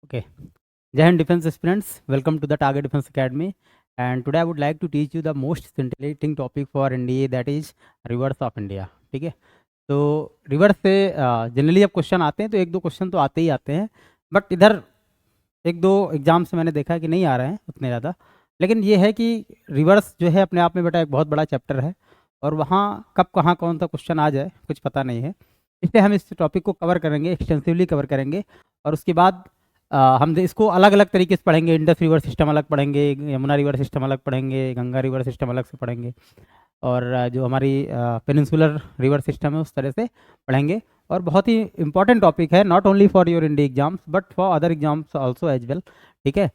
Okay. Jai Hind Defense aspirants, welcome to the Target Defense Academy. And today I would like to teach you the most scintillating topic for NDA, that is reverse of India. ठीक है, तो reverse से generally जब question आते हैं तो एक दो क्वेश्चन तो आते ही आते हैं, बट इधर एक दो एग्जाम से मैंने देखा कि नहीं आ रहे हैं उतने ज़्यादा. लेकिन ये है कि रिवर्स जो है अपने आप में बेटा एक बहुत बड़ा चैप्टर है, और वहाँ कब कहाँ कौन सा क्वेश्चन आ जाए कुछ पता नहीं है. इसलिए हम इस टॉपिक को कवर करेंगे, एक्सटेंसिवली कवर करेंगे. और उसके बाद हम इसको अलग अलग तरीके से पढ़ेंगे. इंडस रिवर सिस्टम अलग पढ़ेंगे, यमुना रिवर सिस्टम अलग पढ़ेंगे, गंगा रिवर सिस्टम अलग से पढ़ेंगे, और जो हमारी पेनिनसुलर रिवर सिस्टम है उस तरह से पढ़ेंगे. और बहुत ही इंपॉर्टेंट टॉपिक है, not only for your India exams but for other exams also as well. ठीक है,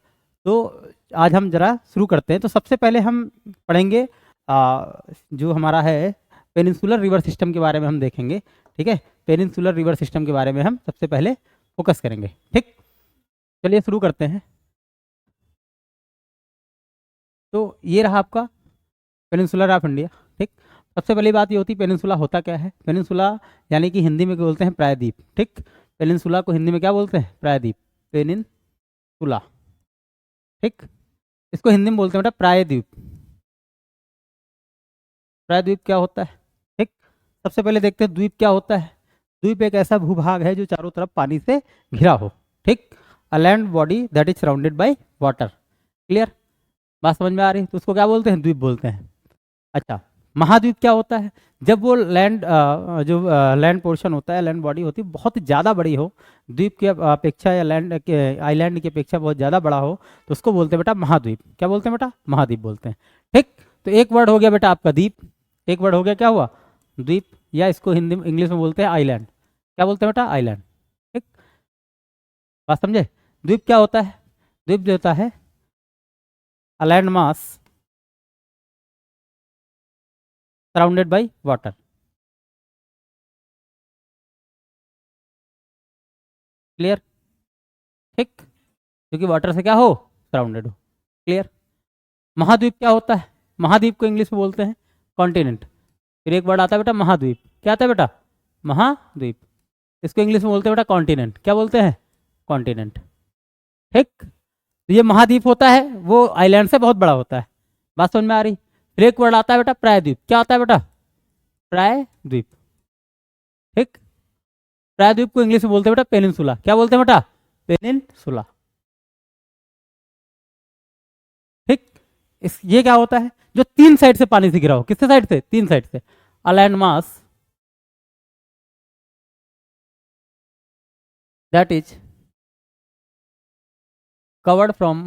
तो आज हम जरा शुरू करते हैं. तो सबसे पहले हम पढ़ेंगे जो हमारा है पेनिनसुलर रिवर सिस्टम के बारे में हम देखेंगे. ठीक है, पेनिनसुलर रिवर सिस्टम के बारे में हम सबसे पहले फोकस करेंगे. ठीक, चलिए शुरू करते हैं. तो ये रहा आपका पेनिनसुलर ऑफ इंडिया. ठीक, सबसे पहली बात ये होती है पेनिनसुला होता क्या है. पेनिनसुला यानी कि हिंदी में क्या बोलते हैं, प्रायद्वीप. ठीक, पेनिनसुला को हिंदी में क्या बोलते हैं, प्रायद्वीप, पेनिनसुला. ठीक, इसको हिंदी में बोलते हैं बेटा प्रायद्वीप. प्रायद्वीप क्या होता है. ठीक, सबसे पहले देखते हैं द्वीप क्या होता है. द्वीप एक ऐसा भूभाग है जो चारों तरफ पानी से घिरा हो. ठीक, a land body that is surrounded by water. Clear, बात समझ में आ रही है. तो उसको क्या बोलते हैं, द्वीप बोलते हैं. अच्छा, महाद्वीप क्या होता है, जब वो लैंड जो लैंड पोर्शन होता है, लैंड बॉडी होती है, बहुत ज़्यादा बड़ी हो, द्वीप की अपेक्षा या लैंड के आइलैंड की अपेक्षा बहुत ज़्यादा बड़ा हो, तो उसको बोलते हैं बेटा महाद्वीप. क्या बोलते हैं बेटा, महाद्वीप बोलते हैं. ठीक, तो एक वर्ड हो गया बेटा आपका द्वीप, एक वर्ड हो गया क्या हुआ, द्वीप, या इसको हिंदी में इंग्लिश में बोलते हैं आइलैंड. क्या बोलते हैं बेटा, आइलैंड. ठीक, बात समझे. द्वीप क्या होता है, द्वीप जो होता है a land mass surrounded by water. Clear. ठीक, क्योंकि वाटर से क्या हो, सराउंडेड हो. क्लियर. महाद्वीप क्या होता है, महाद्वीप को इंग्लिश में बोलते हैं कॉन्टिनेंट. फिर एक वर्ड आता है बेटा महाद्वीप. क्या आता है बेटा, महाद्वीप. इसको इंग्लिश में बोलते हैं बेटा कॉन्टिनेंट. क्या बोलते हैं, कॉन्टिनेंट. ठीक, तो ये महाद्वीप होता है वो आइलैंड से बहुत बड़ा होता है. बात समझ में आ रही. फिर एक वर्ड आता है बेटा प्रायद्वीप. क्या आता है बेटा, प्रायद्वीप. ठीक, प्रायद्वीप को इंग्लिश में बोलते हैं बेटा पेनिनसुला. क्या बोलते हैं बेटा, पेनिनसुला. ठीक, इस ये क्या होता है, जो तीन साइड से पानी से घिरा हो. किससे साइड से, तीन साइड से. A land mass that is covered from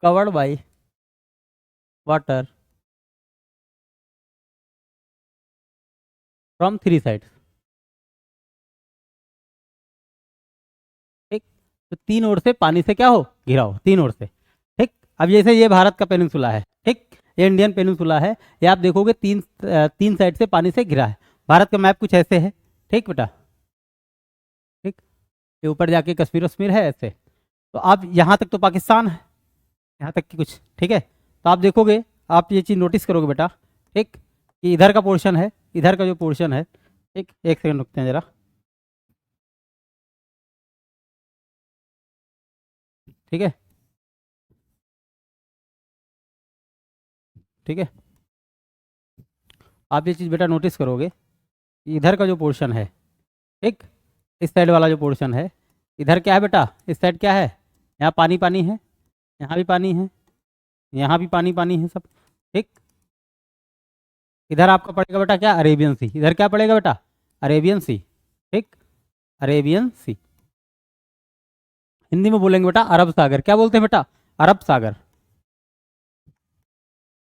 covered by water from three sides. ठीक, तो तीन ओर से पानी से क्या हो, घिरा हो, तीन ओर से. ठीक, अब जैसे ये भारत का पेनिनसुला है. ठीक, ये इंडियन पेनिनसुला है, ये आप देखोगे तीन साइड से पानी से घिरा है. भारत का मैप कुछ ऐसे है. ठीक बेटा. ठीक, ये ऊपर जाके कश्मीर वश्मीर है ऐसे. तो आप यहाँ तक तो पाकिस्तान है, यहाँ तक की कुछ. ठीक है, तो आप देखोगे, आप ये चीज़ नोटिस करोगे बेटा. ठीक, कि इधर का पोर्शन है, इधर का जो पोर्शन है. ठीक, एक सेकंड रुकते हैं जरा. ठीक है, ठीक है, आप ये चीज़ बेटा नोटिस करोगे, इधर का जो पोर्शन है, ठीक, इस साइड वाला जो पोर्शन है, इधर क्या है बेटा, इस साइड क्या है, यहाँ पानी पानी है, यहाँ भी पानी है, यहाँ भी पानी पानी है सब. ठीक, इधर आपका पड़ेगा बेटा क्या, अरेबियन सी. इधर क्या पड़ेगा बेटा, अरेबियन सी. ठीक, अरेबियन सी. हिंदी में बोलेंगे बेटा अरब सागर. क्या बोलते हैं बेटा, अरब सागर.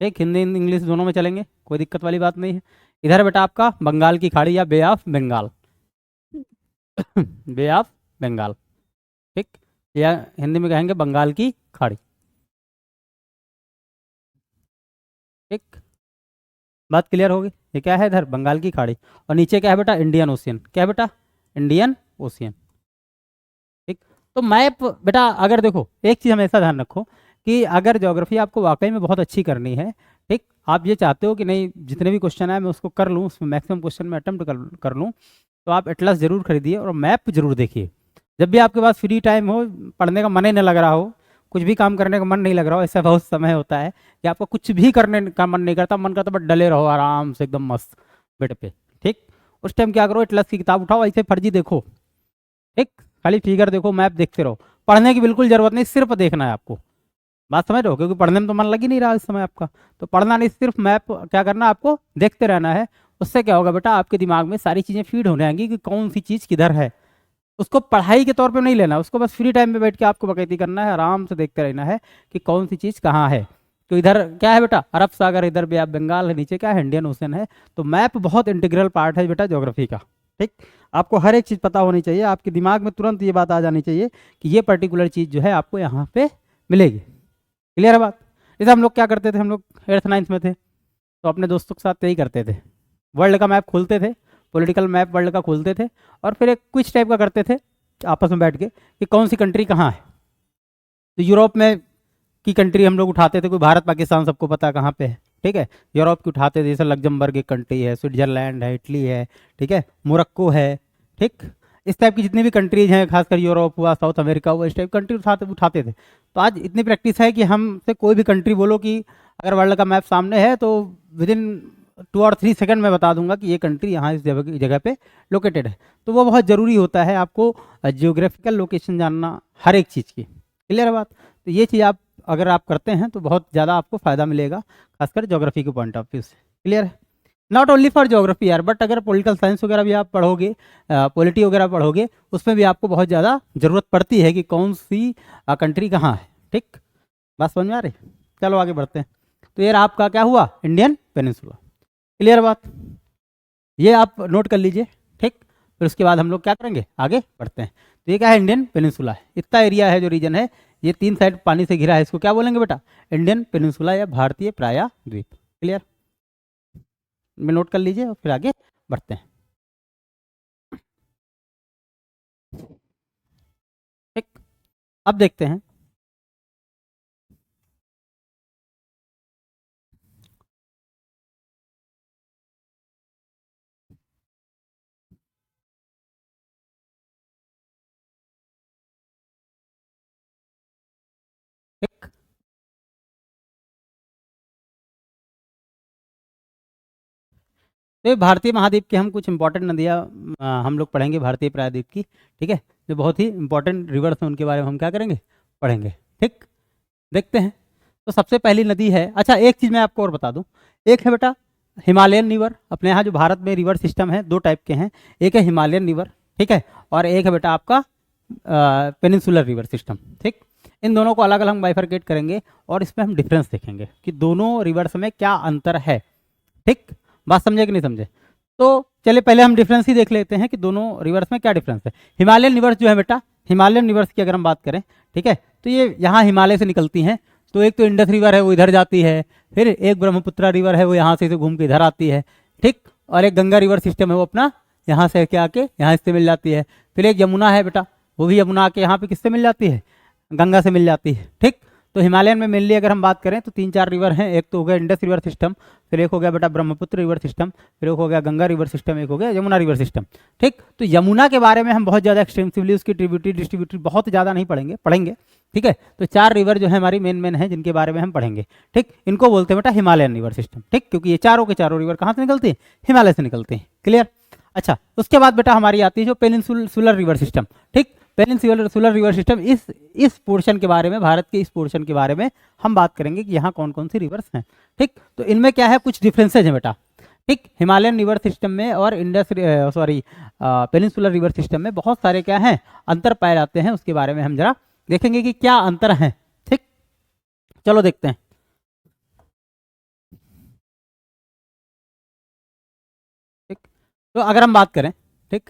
ठीक, हिंदी इंग्लिश दोनों में चलेंगे, कोई दिक्कत वाली बात नहीं है. इधर बेटा आपका बंगाल की खाड़ी या bay of Bengal, bay of Bengal. ठीक, या हिंदी में कहेंगे बंगाल की खाड़ी. ठीक, बात क्लियर होगी. ये क्या है, इधर बंगाल की खाड़ी, और नीचे क्या है बेटा, इंडियन ओशियन. क्या है बेटा, इंडियन ओशियन. ठीक, तो मैप बेटा अगर देखो, एक चीज़ हमेशा ध्यान रखो कि अगर ज्योग्राफी आपको वाकई में बहुत अच्छी करनी है, ठीक, आप ये चाहते हो कि नहीं जितने भी क्वेश्चन आए मैं उसको कर लूँ, उसमें मैक्सिमम क्वेश्चन में अटेम्प्ट कर लूँ, तो आप एटलस जरूर खरीदिए और मैप जरूर देखिए. जब भी आपके पास फ्री टाइम हो, पढ़ने का मन ही नहीं लग रहा हो, कुछ भी काम करने का मन नहीं लग रहा हो, ऐसा बहुत समय होता है कि आपको कुछ भी करने का मन नहीं करता, मन करता बस डले रहो आराम से एकदम मस्त बेड पे। ठीक, उस टाइम क्या करो, एटलस की किताब उठाओ, ऐसे फर्जी देखो। ठीक, खाली फिगर देखो, मैप देखते रहो, पढ़ने की बिल्कुल जरूरत नहीं, सिर्फ देखना है आपको। बात समझ रहे हो, क्योंकि पढ़ने में तो मन लग ही नहीं रहा इस समय आपका। तो पढ़ना नहीं, सिर्फ मैप क्या करना है आपको, देखते रहना है। उससे क्या होगा बेटा, आपके दिमाग में सारी चीज़ें फीड होने आएंगी कि कौन सी चीज़ किधर है। उसको पढ़ाई के तौर पे नहीं लेना, उसको बस फ्री टाइम में बैठ के आपको बकैती करना है, आराम से देखते रहना है कि कौन सी चीज़ कहाँ है। तो इधर क्या है बेटा, अरब सागर, इधर भी आप बंगाल है, नीचे क्या है, इंडियन ओशन है। तो मैप बहुत इंटीग्रल पार्ट है बेटा ज्योग्राफी का। ठीक, आपको हर एक चीज़ पता होनी चाहिए, आपके दिमाग में तुरंत ये बात आ जानी चाहिए कि ये पर्टिकुलर चीज़ जो है आपको यहाँ पे मिलेगी। क्लियर है बात। जैसे हम लोग क्या करते थे, हम लोग 8th 9th में थे तो अपने दोस्तों के साथ यही करते थे, वर्ल्ड का मैप खोलते थे, पॉलिटिकल मैप वर्ल्ड का खोलते थे, और फिर एक क्विज टाइप का करते थे आपस में बैठ के कि कौन सी कंट्री कहाँ है। तो यूरोप में की कंट्री हम लोग उठाते थे, कोई भारत पाकिस्तान सबको पता है कहाँ पे है। ठीक है, यूरोप की उठाते थे, जैसे लग्जमबर्ग एक कंट्री है, स्विट्जरलैंड है, इटली है, ठीक है, मोरक्को है। ठीक, इस टाइप की जितनी भी कंट्रीज हैं, खासकर यूरोप हुआ, साउथ अमेरिका हुआ, इस टाइप कंट्री उठाते उठाते थे। तो आज इतनी प्रैक्टिस है कि हमसे कोई भी कंट्री बोलो कि अगर वर्ल्ड का मैप सामने है तो विद इन 2 और 3 सेकंड में बता दूंगा कि ये कंट्री यहाँ इस जगह पे लोकेटेड है। तो वो बहुत ज़रूरी होता है आपको जियोग्राफिकल लोकेशन जानना हर एक चीज़ की। क्लियर है बात। तो ये चीज़ आप अगर आप करते हैं तो बहुत ज़्यादा आपको फ़ायदा मिलेगा, खासकर ज्योग्राफी के पॉइंट ऑफ व्यू से। क्लियर है, नॉट ओनली फॉर ज्योग्राफी यार, बट अगर पॉलिटिकल साइंस वगैरह भी आप पढ़ोगे, पॉलिटी वगैरह पढ़ोगे, उसमें भी आपको बहुत ज़्यादा ज़रूरत पड़ती है कि कौन सी कंट्री कहाँ है। ठीक, बात समझ में आ रही। चलो आगे बढ़ते हैं। तो यार आपका क्या हुआ, इंडियन पेनिनसुला। क्लियर बात, ये आप नोट कर लीजिए। ठीक, फिर उसके बाद हम लोग क्या करेंगे, आगे बढ़ते हैं। तो ये क्या है, इंडियन पेनिनसुला है, इतना एरिया है जो रीजन है, ये 3 साइड पानी से घिरा है, इसको क्या बोलेंगे बेटा, इंडियन पेनिनसुला या भारतीय प्रायः द्वीप। क्लियर, में नोट कर लीजिए और फिर आगे बढ़ते हैं। ठीक, अब देखते हैं। ठीक, तो ये भारतीय महाद्वीप की हम कुछ इंपॉर्टेंट नदियाँ हम लोग पढ़ेंगे भारतीय प्रायद्वीप की। ठीक है, जो बहुत ही इंपॉर्टेंट रिवर्स हैं उनके बारे में हम क्या करेंगे, पढ़ेंगे। ठीक, देखते हैं। तो सबसे पहली नदी है, अच्छा एक चीज़ मैं आपको और बता दूं, एक है बेटा हिमालयन रिवर। अपने यहाँ जो भारत में रिवर सिस्टम है 2 टाइप के हैं, एक है हिमालयन रिवर, ठीक है, और एक है बेटा आपका पेनिनसुलर रिवर सिस्टम। ठीक, इन दोनों को अलग अलग हम बाइफरकेट करेंगे और इसमें हम डिफरेंस देखेंगे कि दोनों रिवर्स में क्या अंतर है। ठीक, बात समझे कि नहीं समझे। तो चलिए पहले हम डिफरेंस ही देख लेते हैं कि दोनों रिवर्स में क्या डिफरेंस है। हिमालयन रिवर्स जो है बेटा, हिमालयन रिवर्स की अगर हम बात करें, ठीक है, तो ये यहाँ हिमालय से निकलती हैं। तो एक तो इंडस रिवर है वो इधर जाती है, फिर एक ब्रह्मपुत्र रिवर है वो यहाँ से घूम के इधर आती है। ठीक, और एक गंगा रिवर सिस्टम है वो अपना यहाँ से के आके यहाँ इससे मिल जाती है। फिर एक यमुना है बेटा, वो भी यमुना आके यहाँ पे किससे मिल जाती है, गंगा से मिल जाती है। ठीक, तो हिमालयन में मेनली अगर हम बात करें तो 3 4 रिवर हैं, एक तो हो गया इंडस रिवर सिस्टम, फिर एक हो गया बेटा ब्रह्मपुत्र रिवर सिस्टम, फिर एक हो गया गंगा रिवर सिस्टम, एक हो गया यमुना रिवर सिस्टम। ठीक, तो यमुना के बारे में हम बहुत ज़्यादा एक्सटेंसिवली उसकी ट्रिब्यूटरी डिस्ट्रीब्यूटरी बहुत ज़्यादा नहीं पढ़ेंगे। ठीक है, तो 4 रिवर जो है हमारी मेन है जिनके बारे में हम पढ़ेंगे। ठीक, इनको बोलते हैं बेटा हिमालयन रिवर सिस्टम। ठीक, क्योंकि ये चारों के चारों रिवर कहाँ से निकलते हैं, हिमालय से निकलते हैं। क्लियर, अच्छा उसके बाद बेटा हमारी आती है जो पेनिनसुलर रिवर सिस्टम। ठीक, पेनिनसुलर रिवर सिस्टम, इस पोर्शन के बारे में, भारत के इस पोर्शन के बारे में हम बात करेंगे कि यहाँ कौन कौन सी रिवर्स हैं। ठीक, तो इनमें क्या है, कुछ डिफरेंसेज हैं बेटा। ठीक, हिमालयन रिवर सिस्टम में और पेनिनसुलर रिवर सिस्टम में बहुत सारे क्या हैं, अंतर पाए जाते हैं, उसके बारे में हम जरा देखेंगे कि क्या अंतर है। ठीक, चलो देखते हैं। ठीक, तो अगर हम बात करें, ठीक,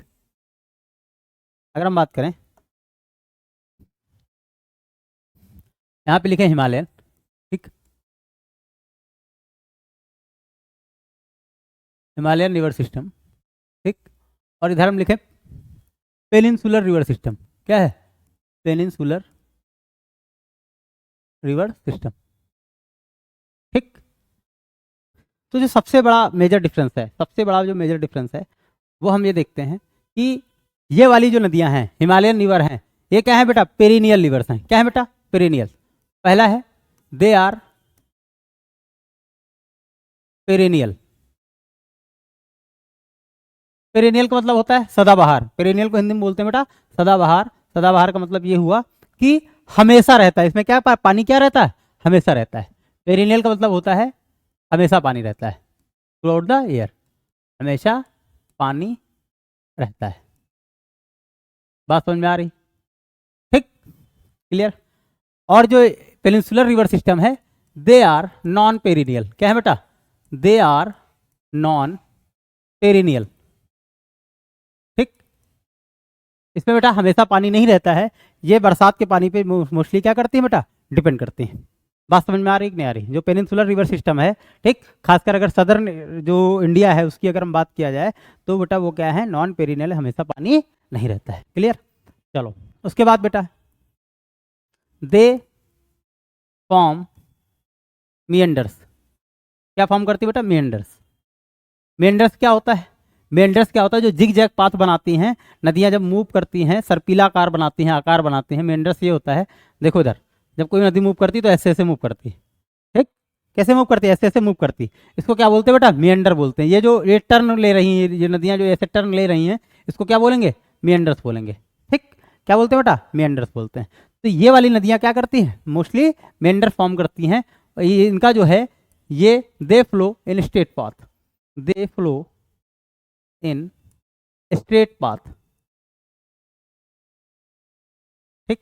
अगर हम बात करें, यहाँ पे लिखे हिमालयन। ठीक, हिमालयन रिवर सिस्टम। ठीक, और इधर हम लिखे पेनिनसुलर रिवर सिस्टम। क्या है, पेनिनसुलर रिवर सिस्टम। ठीक, तो जो सबसे बड़ा मेजर डिफरेंस है, सबसे बड़ा जो मेजर डिफरेंस है वो हम ये देखते हैं कि ये वाली जो नदियां हैं हिमालयन रिवर हैं, ये क्या है बेटा, पेरिनियल रिवर्स हैं। क्या है बेटा, पेरिनियल। पहला है दे आर पेरिनियल। पेरिनियल का मतलब होता है सदाबहार। पेरिनियल को हिंदी में बोलते हैं बेटा सदाबहार। सदाबहार का मतलब ये हुआ कि हमेशा रहता है। इसमें क्या पानी क्या रहता है, हमेशा रहता है। पेरिनियल का मतलब होता है हमेशा पानी रहता है, थ्रू आउट द ईयर, हमेशा पानी रहता है। बात समझ में आ रही, ठीक, क्लियर। और जो पेनिनसुलर रिवर सिस्टम है दे आर नॉन पेरिनियल। क्या है बेटा, दे आर नॉन पेरिनियल, ठीक। इसमें बेटा हमेशा पानी नहीं रहता है, ये बरसात के पानी पे मोस्टली क्या करती है बेटा, डिपेंड करती हैं। बात समझ में आ रही कि नहीं आ रही। जो पेनिनसुलर रिवर सिस्टम है, ठीक, खासकर अगर सदर्न जो इंडिया है उसकी अगर हम बात किया जाए तो बेटा वो क्या है, नॉन पेरिनियल, हमेशा पानी नहीं रहता है, क्लियर। चलो उसके बाद बेटा दे फॉर्म मिएंडर्स। क्या फॉर्म करती है बेटा, मिएंडर्स। मिएंडर्स क्या होता है, मिएंडर्स क्या होता है, जो जिग जैग पाथ बनाती हैं नदियां, जब मूव करती हैं सर्पिला आकार बनाती हैं, आकार बनाती हैं। मिएंडर्स ये होता है, देखो इधर जब कोई नदी मूव करती है तो ऐसे ऐसे मूव करती है, ठीक। कैसे मूव करती है, ऐसे ऐसे मूव करती है। इसको क्या बोलते हैं बेटा, मिएंडर बोलते हैं। ये जो ये टर्न ले रही हैं, ये नदियां जो ऐसे टर्न ले रही हैं, इसको क्या बोलेंगे, मिएंडर्स बोलेंगे, ठीक। क्या बोलते हैं बेटा, मिएंडर्स बोलते हैं। तो ये वाली नदियां क्या करती हैं, मोस्टली मिएंडर फॉर्म करती हैं। इनका जो है ये they flow in straight path, they flow in straight path, ठीक,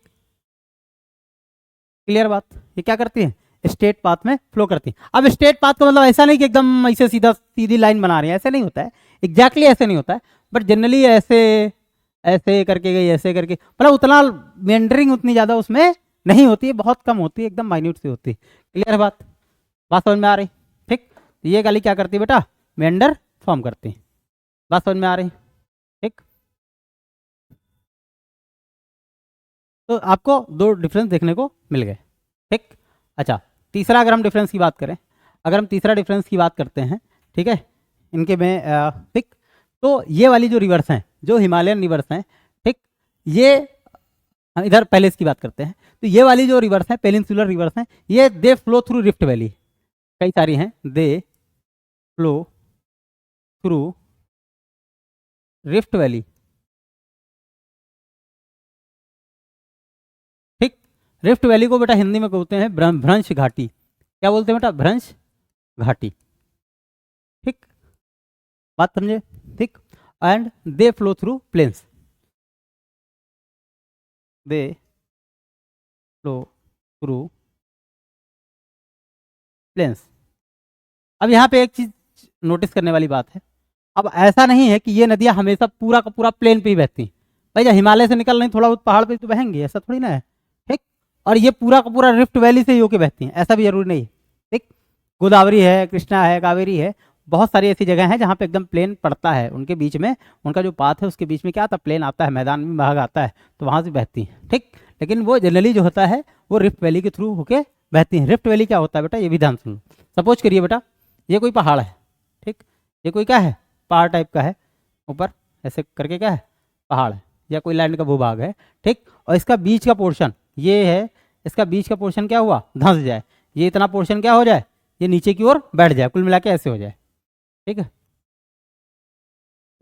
क्लियर बात। ये क्या करती है, स्ट्रेट पाथ में फ्लो करती है। अब स्ट्रेट पाथ का मतलब ऐसा नहीं कि एकदम ऐसे सीधा सीधी लाइन बना रही है, ऐसे नहीं होता है, एग्जैक्टली ऐसे नहीं होता है, बट जनरली ऐसे ऐसे करके गई, ऐसे करके, मतलब उतना मेंडरिंग उतनी ज़्यादा उसमें नहीं होती है, बहुत कम होती है, एकदम माइन्यूट सी होती है, क्लियर बात। बात समझ में आ रही, ठीक। ये गाली क्या करती है बेटा, मेंडर फॉर्म करती है। बात समझ में आ रही, ठीक। तो आपको दो डिफरेंस देखने को मिल गए, ठीक। अच्छा, तीसरा अगर हम डिफरेंस की बात करें, अगर हम तीसरा डिफरेंस की बात करते हैं, ठीक है, इनके में, ठीक। तो ये वाली जो रिवर्स हैं, जो हिमालयन रिवर्स हैं, ठीक, ये हम इधर पहले इसकी बात करते हैं। तो ये वाली जो रिवर्स हैं, पेनिनसुलर रिवर्स हैं, ये they flow through rift valley, कई सारी हैं, दे फ्लो थ्रू रिफ्ट वैली, ठीक। रिफ्ट वैली को बेटा हिंदी में बोलते हैं भ्रंश घाटी। क्या बोलते हैं बेटा, भ्रंश घाटी, ठीक। बात समझे, ठीक। And they flow through planes, they flow through planes. अब यहाँ पे एक चीज नोटिस करने वाली बात है, अब ऐसा नहीं है कि ये नदियाँ हमेशा पूरा का पूरा प्लेन पे ही बहती हैं। भाई जब हिमालय से निकल रही थोड़ा बहुत पहाड़ पे तो बहेंगी, ऐसा थोड़ी ना है, ठीक। और ये पूरा का पूरा रिफ्ट वैली से ही होके बहती हैं, ऐसा भी जरूरी नहीं है, ठीक। गोदावरी है, कृष्णा है, कावेरी है, बहुत सारी ऐसी जगह हैं जहाँ पे एकदम प्लेन पड़ता है, उनके बीच में उनका जो पाथ है उसके बीच में क्या आता है, प्लेन आता है, मैदान में भाग आता है, तो वहाँ से बहती हैं, ठीक। लेकिन वो जनरली जो होता है वो रिफ्ट वैली के थ्रू होके बहती हैं। रिफ्ट वैली क्या होता है बेटा, ये भी ध्यान सुनो। सपोज करिए बेटा ये कोई पहाड़ है, ठीक, ये कोई क्या है, पहाड़ टाइप का है, ऊपर ऐसे करके क्या है, पहाड़ है, या कोई लैंड का भूभाग है, ठीक। और इसका बीच का पोर्शन ये है, इसका बीच का पोर्शन क्या हुआ, धंस जाए, ये इतना पोर्शन क्या हो जाए, ये नीचे की ओर बैठ जाए, कुल मिला के ऐसे हो जाए, ठीक है।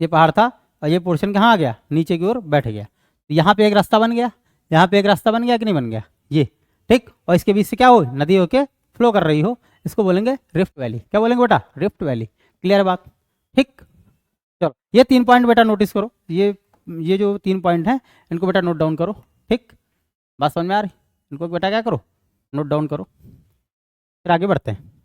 ये पहाड़ था और ये पोर्शन कहाँ आ गया, नीचे की ओर बैठ गया, तो यहाँ पे एक रास्ता बन गया, यहाँ पे एक रास्ता बन गया कि नहीं बन गया, ये, ठीक। और इसके बीच से क्या हो, नदी होके फ्लो कर रही हो, इसको बोलेंगे रिफ्ट वैली। क्या बोलेंगे बेटा, रिफ्ट वैली, क्लियर बात, ठीक। चलो ये 3 पॉइंट बेटा नोटिस करो, ये जो 3 पॉइंट हैं इनको बेटा नोट डाउन करो, ठीक। बात समझ में आ रही, इनको बेटा क्या करो, नोट डाउन करो, फिर आगे बढ़ते हैं।